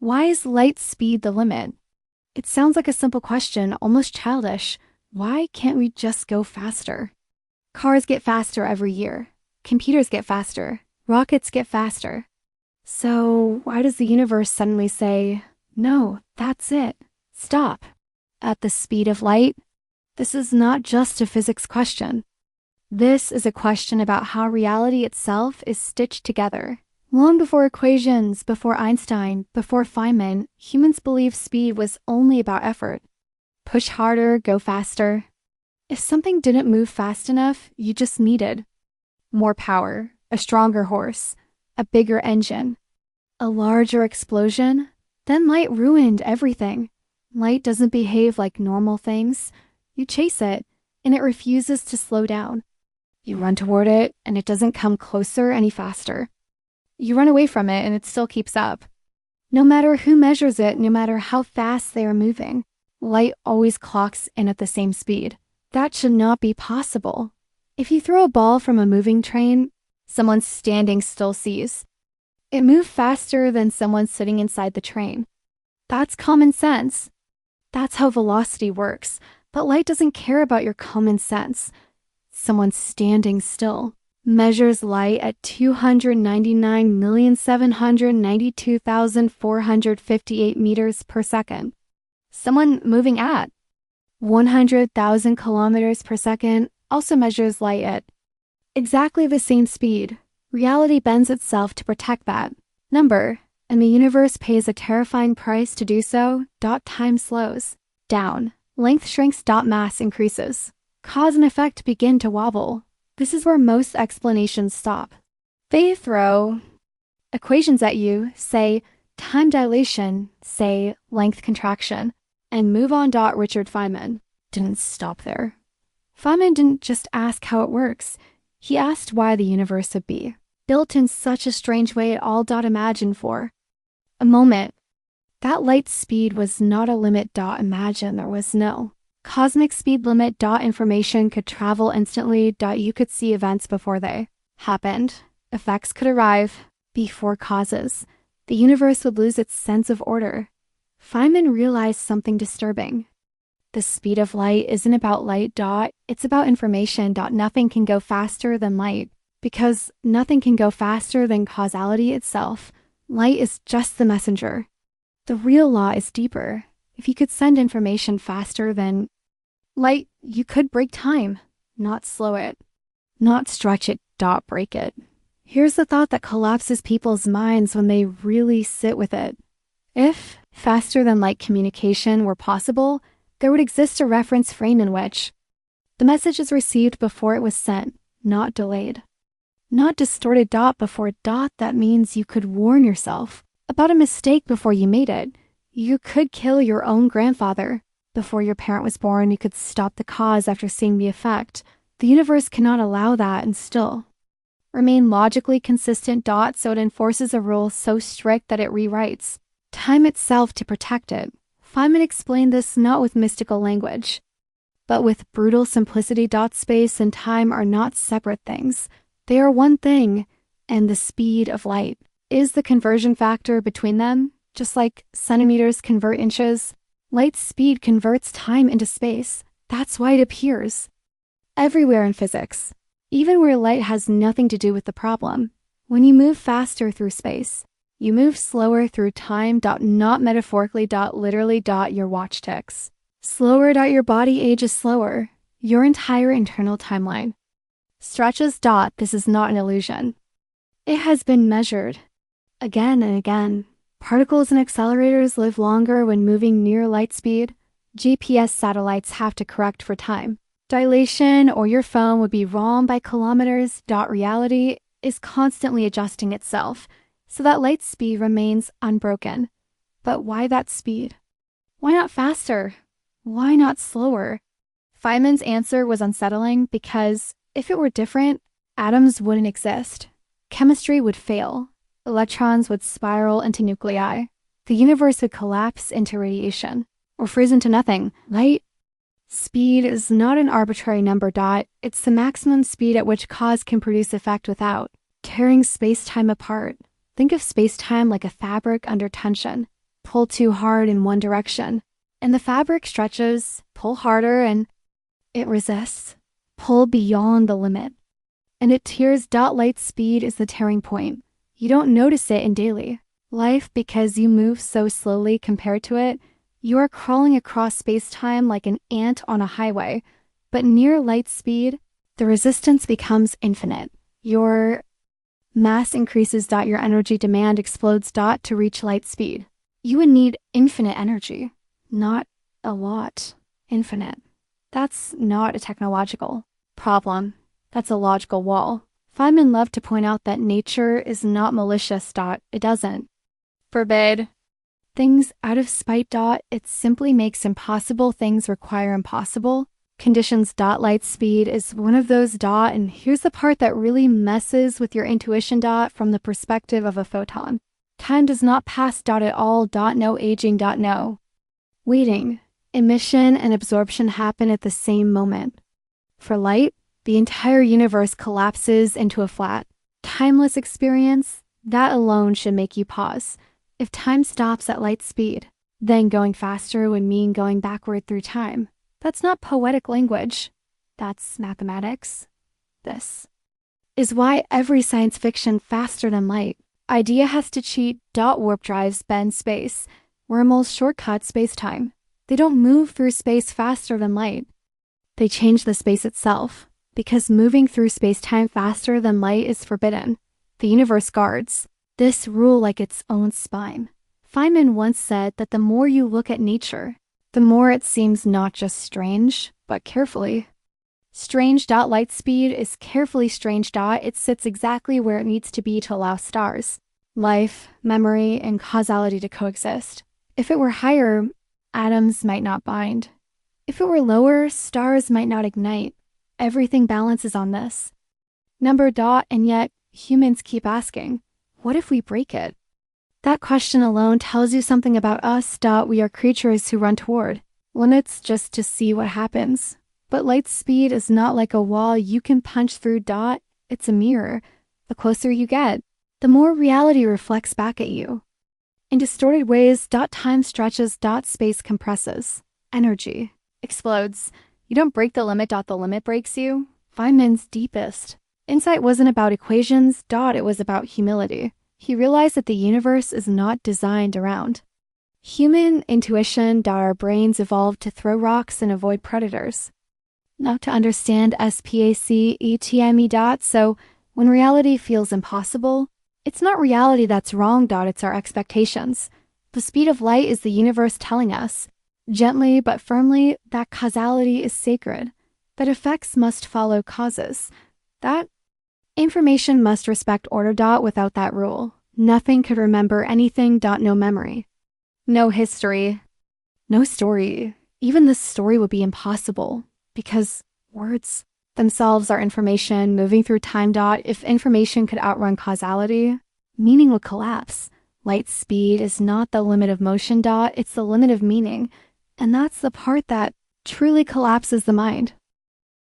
Why is light speed the limit? It sounds like a simple question, almost childish. Why can't we just go faster? Cars get faster every year. Computers get faster. Rockets get faster. So why does the universe suddenly say, no, that's it, stop, at the speed of light? This is not just a physics question. This is a question about how reality itself is stitched together. Long before equations, before Einstein, before Feynman, humans believed speed was only about effort. Push harder, go faster. If something didn't move fast enough, you just needed more power, a stronger horse, a bigger engine, a larger explosion. Then light ruined everything. Light doesn't behave like normal things. You chase it, and it refuses to slow down. You run toward it, and it doesn't come closer any faster. You run away from it, and it still keeps up. No matter who measures it, no matter how fast they are moving, light always clocks in at the same speed. That should not be possible. If you throw a ball from a moving train, someone standing still sees. It moved faster than someone sitting inside the train. That's common sense. That's how velocity works. But light doesn't care about your common sense. Someone standing still measures light at 299,792,458 meters per second. Someone moving at 100,000 kilometers per second also measures light at exactly the same speed. Reality bends itself to protect that number, and the universe pays a terrifying price to do so. Time slows down. Length shrinks. Mass increases. Cause and effect begin to wobble. This is where most explanations stop. They throw equations at you, say time dilation, say length contraction, and move on. Richard Feynman didn't stop there. Feynman didn't just ask how it works. He asked why the universe would be built in such a strange way it all imagined for a moment. That light speed was not a limit. Imagine there was no cosmic speed limit. Information could travel instantly. You could see events before they happened. Effects could arrive before causes. The universe would lose its sense of order. Feynman realized something disturbing. The speed of light isn't about light. It's about information. Nothing can go faster than light, because nothing can go faster than causality itself. Light is just the messenger. The real law is deeper. If you could send information faster than light, you could break time, not slow it, not stretch it. Break it. Here's the thought that collapses people's minds when they really sit with it. If faster than light communication were possible, there would exist a reference frame in which the message is received before it was sent, not delayed. Not distorted. Before that means you could warn yourself about a mistake before you made it. You could kill your own grandfather before your parent was born. You could stop the cause after seeing the effect. The universe cannot allow that and still remain logically consistent. So it enforces a rule so strict that it rewrites time itself to protect it. Feynman explained this not with mystical language, but with brutal simplicity. Space and time are not separate things. They are one thing, and the speed of light is the conversion factor between them. Just like centimeters convert inches, light's speed converts time into space. That's why it appears everywhere in physics, even where light has nothing to do with the problem. When you move faster through space, you move slower through time. Not metaphorically. Literally. Your watch ticks slower. Your body ages slower. Your entire internal timeline stretches. This is not an illusion. It has been measured again and again. Particles and accelerators live longer when moving near light speed. GPS satellites have to correct for time dilation, or your phone would be wrong by kilometers. Reality is constantly adjusting itself so that light speed remains unbroken. But why that speed? Why not faster? Why not slower? Feynman's answer was unsettling because if it were different, atoms wouldn't exist. Chemistry would fail. Electrons would spiral into nuclei. The universe would collapse into radiation or freeze into nothing. Light speed is not an arbitrary number. It's the maximum speed at which cause can produce effect without tearing space-time apart. Think of space-time like a fabric under tension. pull too hard in one direction, and the fabric stretches, pull harder, and it resists. Pull beyond the limit. And it tears. Light speed is the tearing point. You don't notice it in daily life because you move so slowly compared to it. You are crawling across space-time like an ant on a highway. But near light speed, the resistance becomes infinite. Your mass increases. Your energy demand explodes. To reach light speed. You would need infinite energy, not a lot. Infinite. That's not a technological problem. That's a logical wall. Feynman loved to point out that nature is not malicious. It doesn't forbid things out of spite. It simply makes impossible things require impossible conditions. Light speed is one of those. And here's the part that really messes with your intuition. From the perspective of a photon. Time does not pass. At all. No aging. No waiting. Emission and absorption happen at the same moment. For light, the entire universe collapses into a flat, timeless experience. That alone should make you pause. If time stops at light speed, then going faster would mean going backward through time. That's not poetic language. That's mathematics. This is why every science fiction faster than light idea has to cheat. Warp drives bend space. Wormholes shortcut space-time. They don't move through space faster than light. They change the space itself, because moving through space-time faster than light is forbidden. The universe guards this rule like its own spine. Feynman once said that the more you look at nature, the more it seems not just strange, but carefully strange. Light speed is carefully strange. It sits exactly where it needs to be to allow stars, life, memory, and causality to coexist. If it were higher, atoms might not bind. If it were lower, stars might not ignite. Everything balances on this number. And yet, humans keep asking, what if we break it? That question alone tells you something about us. We are creatures who run toward limits just to see what happens. But light speed is not like a wall you can punch through. It's a mirror. The closer you get, the more reality reflects back at you. In distorted ways. Time stretches. Space compresses. Energy explodes. You don't break the limit. The limit breaks you. Feynman's deepest insight wasn't about equations. It was about humility. He realized that the universe is not designed around human intuition. Our brains evolved to throw rocks and avoid predators, not to understand SPACETME. So when reality feels impossible, it's not reality that's wrong. It's our expectations. The speed of light is the universe telling us, gently but firmly, that causality is sacred, that effects must follow causes, that information must respect order. Without that rule, nothing could remember anything. No memory, no history, no story. Even the story would be impossible because words themselves are information moving through time. If information could outrun causality, meaning would collapse. Light speed is not the limit of motion. It's the limit of meaning. And that's the part that truly collapses the mind.